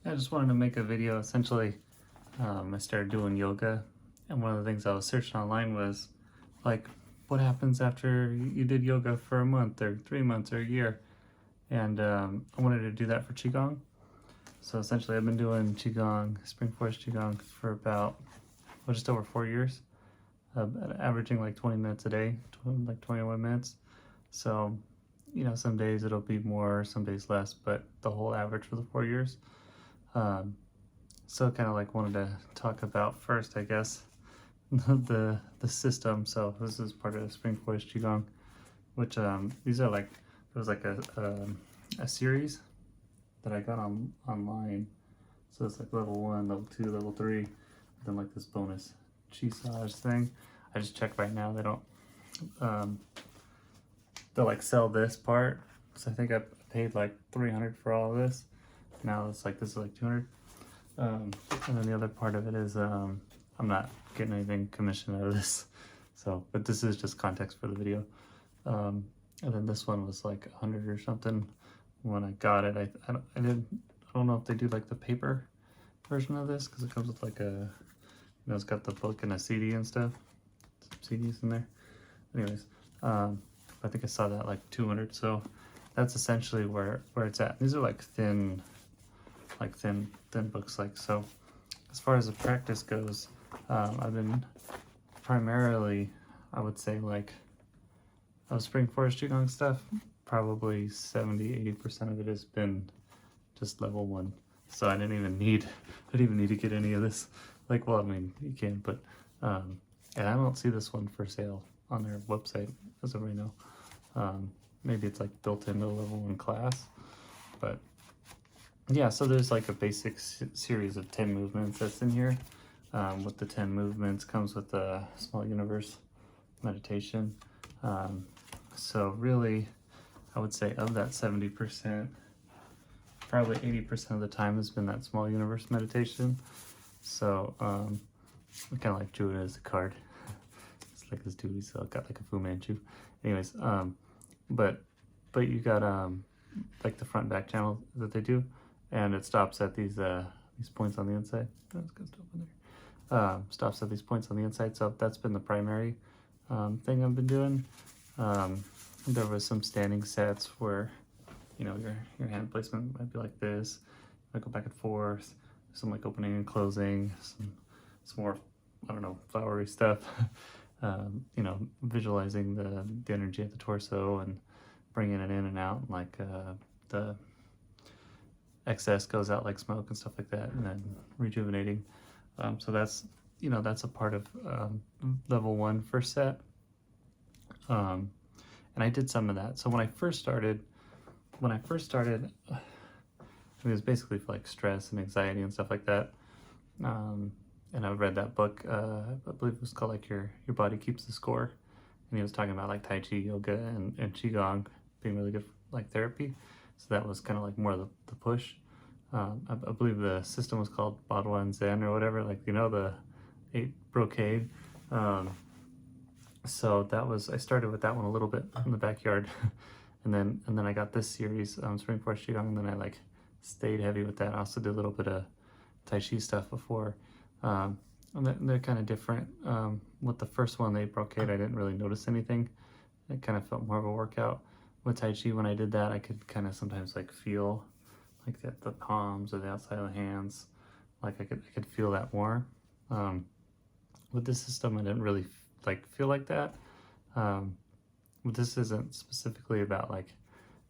I just wanted to make a video. Essentially, I started doing yoga, and one of the things I was searching online was like, what happens after you did yoga for a month or 3 months or a year? And I wanted to do that for Qigong. So essentially, I've been doing Qigong, Spring Forest Qigong, for about just over 4 years, averaging like 20 minutes a day, like 21 minutes. So, some days it'll be more, some days less, but the whole average for the 4 years. Um, so kind of like wanted to talk about first, I guess, the system. So this is part of the Spring Forest Qigong, which these are like, it was like a series that I got online. So it's like level 1, level 2, level 3, and then like this bonus Qi-ssage thing. I just checked right now, they don't they'll like sell this part. So I think I paid like 300 for all of this. Now it's like, this is like 200. And then the other part of it is I'm not getting anything commissioned out of this. So, but this is just context for the video. And then this one was like 100 or something when I got it. I don't know if they do like the paper version of this, because it comes with like a, it's got the book and a CD and stuff. Some CDs in there. Anyways, I think I saw that like 200. So that's essentially where it's at. These are like thin books. Like, so as far as the practice goes, I've been primarily, I would say, like, of Spring Forest Qigong stuff, probably 70-80% of it has been just level 1. So I didn't even need to get any of this. Like, well, I mean, you can, but and I don't see this one for sale on their website as of right now. Maybe it's like built into level 1 class, but yeah. So there's like a basic series of 10 movements that's in here. With the 10 movements comes with a small universe meditation. So really, I would say of that 70%, probably 80% of the time has been that small universe meditation. So I kind of like drew it as a card. It's like this dude, so got like a Fu Manchu. Anyways, but you got like the front back channel that they do, and it stops at these points on the inside. That's good stuff in there. Stops at these points on the inside. So that's been the primary thing I've been doing. There was some standing sets where, your hand placement might be like this. I go back and forth. Some like opening and closing. Some more, I don't know, flowery stuff. Visualizing the energy of the torso and bringing it in and out, and like the excess goes out like smoke and stuff like that, and then rejuvenating. So that's a part of level 1 first set. And I did some of that. So when I first started, it was basically for like stress and anxiety and stuff like that. And I read that book, I believe it was called like Your Body Keeps the Score. And he was talking about like Tai Chi, yoga, and Qigong being really good for like therapy. So that was kind of like more the push. I believe the system was called Bodwa and Zen or whatever, like, the 8 brocade. So that was, I started with that one a little bit in the backyard. and then I got this series, Spring Forest Qigong, and then I like stayed heavy with that. I also did a little bit of Tai Chi stuff before. And they're kind of different. With the first one, the 8 brocade, I didn't really notice anything. It kind of felt more of a workout. With Tai Chi, when I did that, I could kind of sometimes like feel like the palms or the outside of the hands. Like I could feel that more. With this system, I didn't really like feel like that. But this isn't specifically about like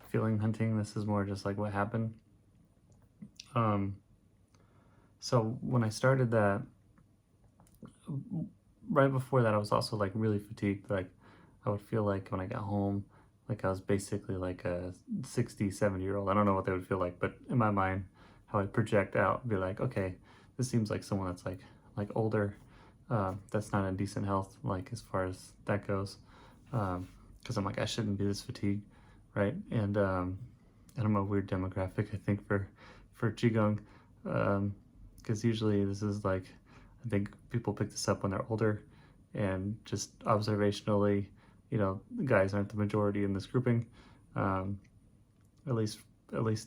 feeling hunting. This is more just like what happened. So when I started that, right before that, I was also like really fatigued. Like I would feel like when I got home, like I was basically like a 60, 70-year-old. I don't know what they would feel like, but in my mind, how I project out, be like, okay, this seems like someone that's like older, that's not in decent health, like as far as that goes. Because I'm like, I shouldn't be this fatigued, right? And I'm a weird demographic, I think, for Qigong, because usually this is like, I think people pick this up when they're older, and just observationally, guys aren't the majority in this grouping, at least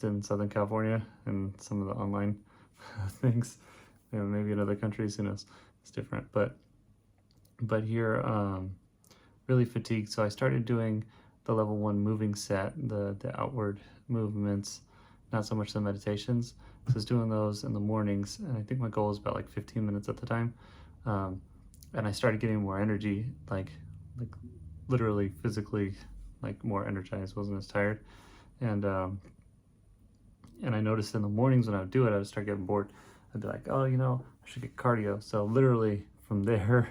in Southern California and some of the online things. You know, maybe in other countries, who knows, it's different. But here, really fatigued. So I started doing the level 1 moving set, the outward movements, not so much the meditations. So I was doing those in the mornings, and I think my goal was about like 15 minutes at the time. And I started getting more energy, like literally physically, like more energized, wasn't as tired. And I noticed in the mornings when I would do it, I would start getting bored. I'd be like, oh, you know, I should get cardio. So literally from there,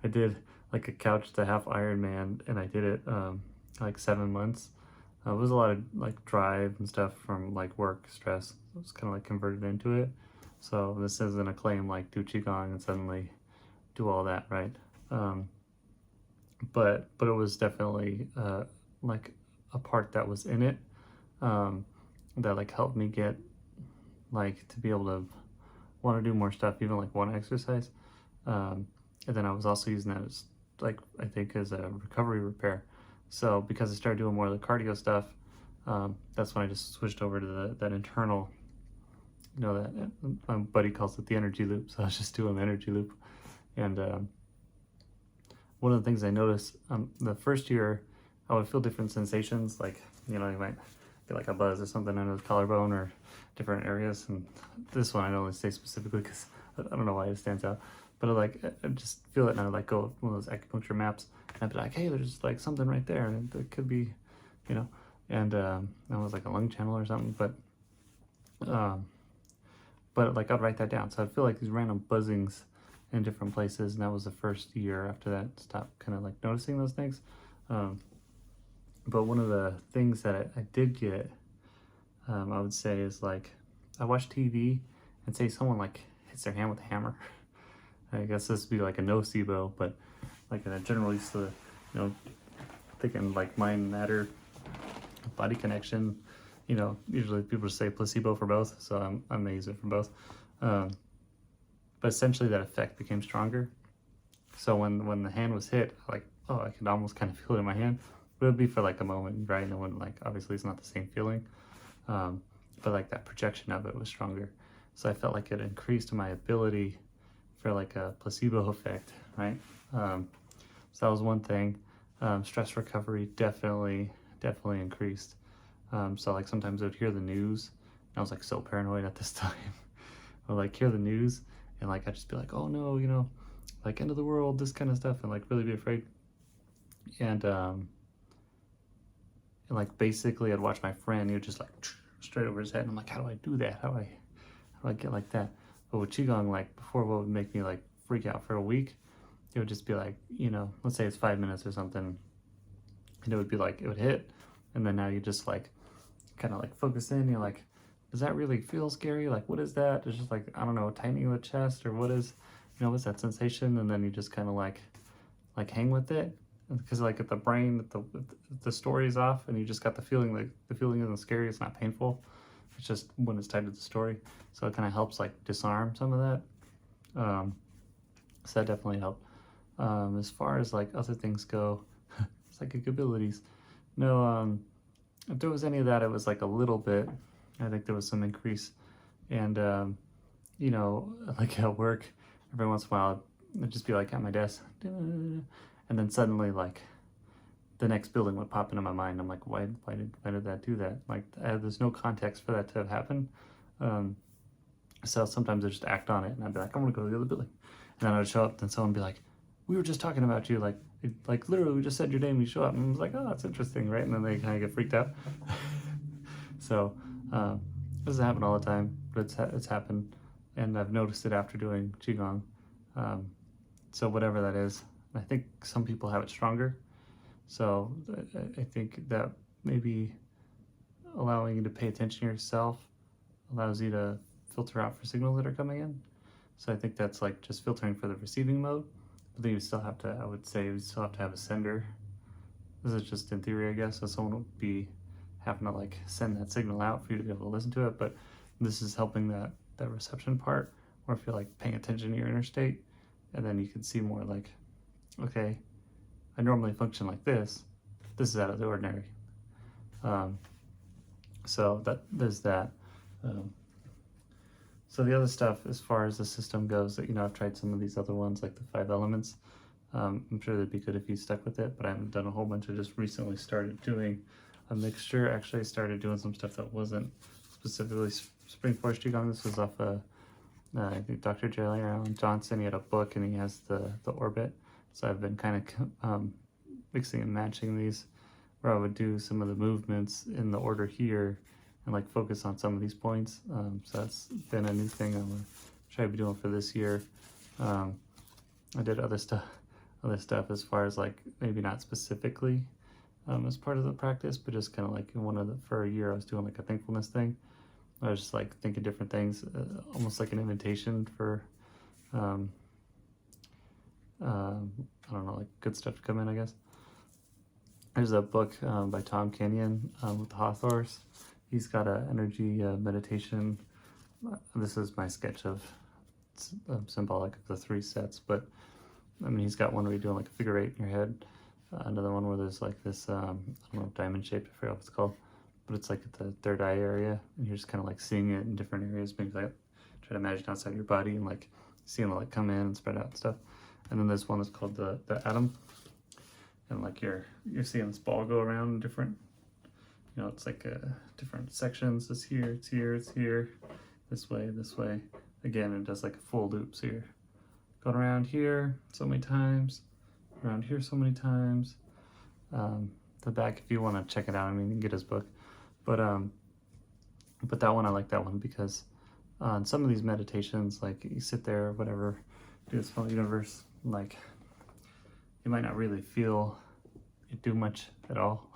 I did like a couch to half Ironman, and I did it like 7 months. It was a lot of like drive and stuff from like work stress. It was kind of like converted into it. So this isn't a claim like do Qigong and suddenly do all that, right? But it was definitely like a part that was in it that like helped me get like to be able to want to do more stuff, even like one exercise. And then I was also using that as like, I think as a recovery repair. So because I started doing more of the cardio stuff, that's when I just switched over to that internal, you know, that my buddy calls it the energy loop. So I was just doing the energy loop. And one of the things I noticed the first year, I would feel different sensations. Like, you know, you might get like a buzz or something under the collarbone or different areas. And this one I don't really say specifically because I don't know why it stands out. But I just feel it, and I would like go with one of those acupuncture maps, and I'd be like, hey, there's like something right there, and it could be, you know, and that was like a lung channel or something. But like I'd write that down, so I'd feel like these random buzzings in different places, and that was the first year after that stopped kind of like noticing those things. But one of the things that I did get, I would say, is like I watch TV and say someone like hits their hand with a hammer. I guess this would be like a nocebo, but like in a general use of, you know, thinking like mind matter, body connection, you know, usually people say placebo for both, so I'm gonna use it for both. But essentially that effect became stronger. So when the hand was hit, like, oh, I could almost kind of feel it in my hand, but it would be for like a moment, right? And it wouldn't, like, obviously it's not the same feeling, but like that projection of it was stronger. So I felt like it increased my ability for like a placebo effect, right? So that was one thing. Stress recovery definitely increased. So like sometimes I would hear the news, and I was like so paranoid at this time. I would like hear the news, and like I'd just be like, oh no, you know, like end of the world, this kind of stuff, and like really be afraid. And like basically I'd watch my friend, he would just like straight over his head, and I'm like, how do I do that? How do I get like that? But with Qigong, like before, what would make me like freak out for a week, it would just be like, you know, let's say it's 5 minutes or something, and it would be like, it would hit, and then now you just like kind of like focus in, you're like, does that really feel scary? Like, what is that? It's just like, I don't know, tightening of the chest, or what is, you know, what's that sensation? And then you just kind of like hang with it, because like at the brain, the story is off, and you just got the feeling, like the feeling isn't scary, it's not painful, it's just when it's tied to the story. So it kind of helps like disarm some of that. So that definitely helped. As far as like other things go, psychic abilities, no, if there was any of that, it was like a little bit. I think there was some increase. And you know, like at work, every once in a while I'd just be like at my desk, and then suddenly like the next building would pop into my mind. I'm like, why did that do that? Like, there's no context for that to have happened. So sometimes I just act on it, and I'd be like, I'm gonna go to the other building, and then I'd show up, and someone would be like, we were just talking about you, like literally we just said your name, you show up, and I was like, oh, that's interesting, right? And then they kind of get freaked out. So this doesn't happen all the time, but it's happened, and I've noticed it after doing Qigong. So whatever that is, I think some people have it stronger. So I think that maybe allowing you to pay attention to yourself allows you to filter out for signals that are coming in. So I think that's like just filtering for the receiving mode, but then you still have to, I would say, you still have to have a sender. This is just in theory, I guess, so someone would be having to like send that signal out for you to be able to listen to it, but this is helping that reception part, where if you're like paying attention to your inner state, and then you can see more like, okay, I normally function like this is out of the ordinary. So that there's that. So the other stuff, as far as the system goes, that I've tried some of these other ones, like the 5 elements. I'm sure that'd be good if you stuck with it, but I haven't done a whole bunch. I just recently started doing a mixture. Actually, I started doing some stuff that wasn't specifically Spring Forest Qigong. This was off I think Dr. Jerry Allen Johnson. He had a book and he has the orbit. So I've been kind of mixing and matching these, where I would do some of the movements in the order here and like focus on some of these points. So that's been a new thing I'm gonna try to be doing for this year. I did other stuff as far as like maybe not specifically as part of the practice, but just kind of like for a year I was doing like a thankfulness thing. I was just like thinking different things, almost like an invitation for I don't know, like good stuff to come in, I guess. There's a book by Tom Kenyon with the Hawthorns. He's got an energy meditation. This is my sketch of symbolic of the 3 sets, but I mean, he's got one where you're doing like a figure 8 in your head. Another one where there's like this, I don't know, diamond shaped, I forget what it's called, but it's like at the third eye area, and you're just kind of like seeing it in different areas. Maybe like try to imagine outside your body and like seeing it like come in and spread out and stuff. And then this one is called the atom, and like you're seeing this ball go around in different, it's like different sections. It's here, it's here, it's here, this way, this way. Again, it does like a full loop. So you're going around here so many times, around here so many times. The back, if you want to check it out, I mean, you can get his book. But that one, I like that one because on some of these meditations, like you sit there or whatever, do this whole universe, like you might not really feel it do much at all.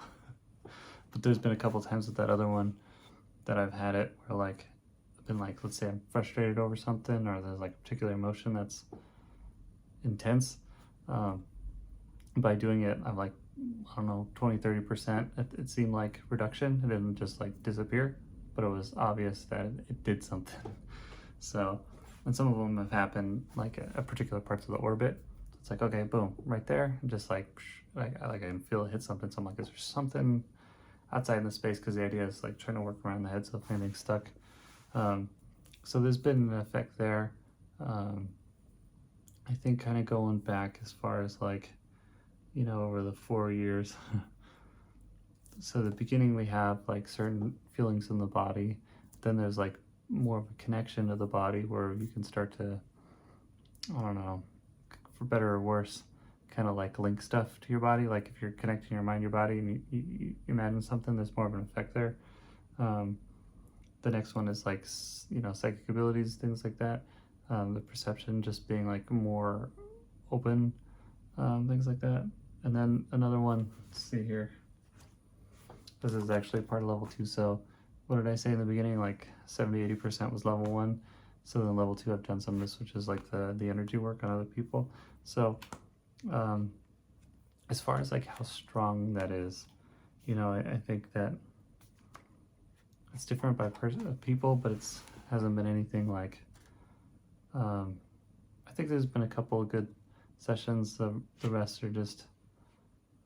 But there's been a couple times with that other one that I've had it where like I've been like, let's say I'm frustrated over something, or there's like a particular emotion that's intense. By doing it, I'm like, I don't know, 20-30%. It seemed like reduction. It didn't just like disappear, but it was obvious that it did something. So, and some of them have happened like at particular parts of the orbit. It's like, okay, boom, right there, and just like I can feel it hit something. So I'm like, is there something outside in the space? Because the idea is like trying to work around the head so if anything's stuck. So there's been an effect there. I think kind of going back as far as like, over the 4 years. So the beginning we have like certain feelings in the body. Then there's like more of a connection to the body where you can start to, I don't know, for better or worse, kind of like link stuff to your body. Like if you're connecting your mind, your body, and you imagine something, there's more of an effect there. The next one is like, psychic abilities, things like that. The perception just being like more open, things like that. And then another one, let's see here. This is actually part of level 2. So what did I say in the beginning? Like 70-80% was level 1. So then level 2, I've done some of this, which is like the energy work on other people. So as far as like how strong that is, I think that it's different by people, but hasn't been anything like, I think there's been a couple of good sessions. The rest are just,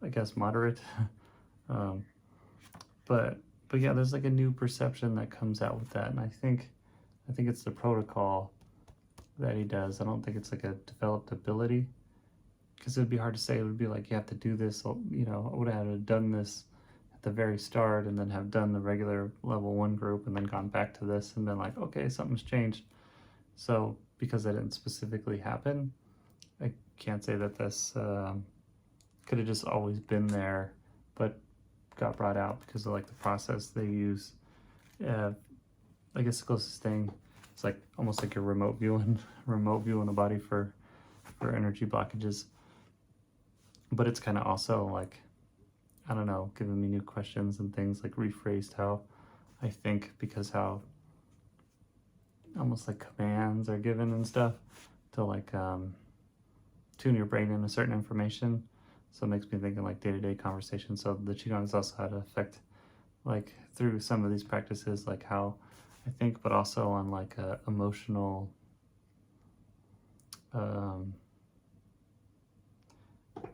I guess, moderate. But yeah, there's like a new perception that comes out with that, and I think it's the protocol that he does. I don't think it's like a developed ability, because it would be hard to say. It would be like you have to do this. I would have done this at the very start, and then have done the regular level 1 group, and then gone back to this, and been like, okay, something's changed. So because that didn't specifically happen, I can't say that this could have just always been there, but got brought out because of like the process they use. I guess the closest thing, it's like almost like you're remote viewing a body for energy blockages. But it's kind of also like, I don't know, giving me new questions and things, like rephrased how I think, because how almost like commands are given and stuff to like tune your brain into certain information. So it makes me think in like day-to-day conversation. So the Qigong has also had an effect like through some of these practices, like how I think, but also on like a emotional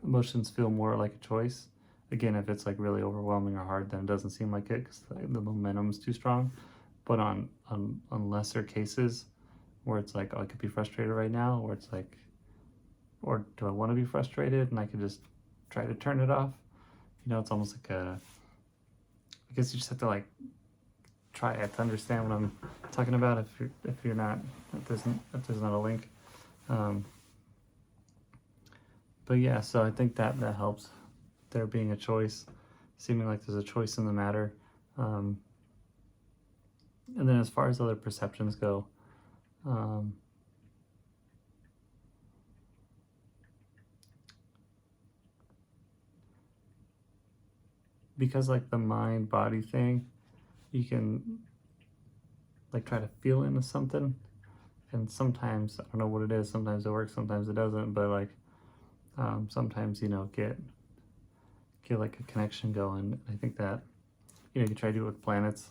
emotions feel more like a choice. Again, if it's like really overwhelming or hard, then it doesn't seem like it because the momentum's too strong. But on lesser cases, where it's like, oh, I could be frustrated right now, or it's like, or do I want to be frustrated and I could just try to turn it off? You know, it's almost like I guess you just have to like try it to understand what I'm talking about if you're not, if there's not a link. But yeah, so I think that helps, there being a choice, seeming like there's a choice in the matter. And then as far as other perceptions go, because like the mind body thing, you can like try to feel into something, and sometimes I don't know what it is, sometimes it works, sometimes it doesn't, but like sometimes, you know, get like a connection going. I think that, you know, you can try to do it with planets,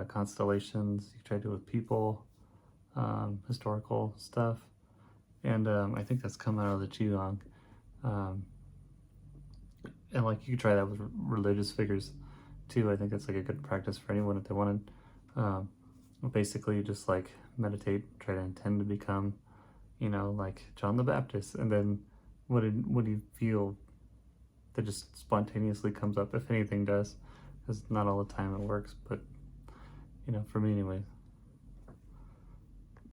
constellations, you can try to do it with people, historical stuff, and I think that's come out of the Qigong. And like you could try that with religious figures too. I think that's like a good practice for anyone if they wanted. Basically just like meditate, try to intend to become, you know, like John the Baptist, and then what do you feel that just spontaneously comes up, if anything does, because not all the time it works, but you know, for me anyway,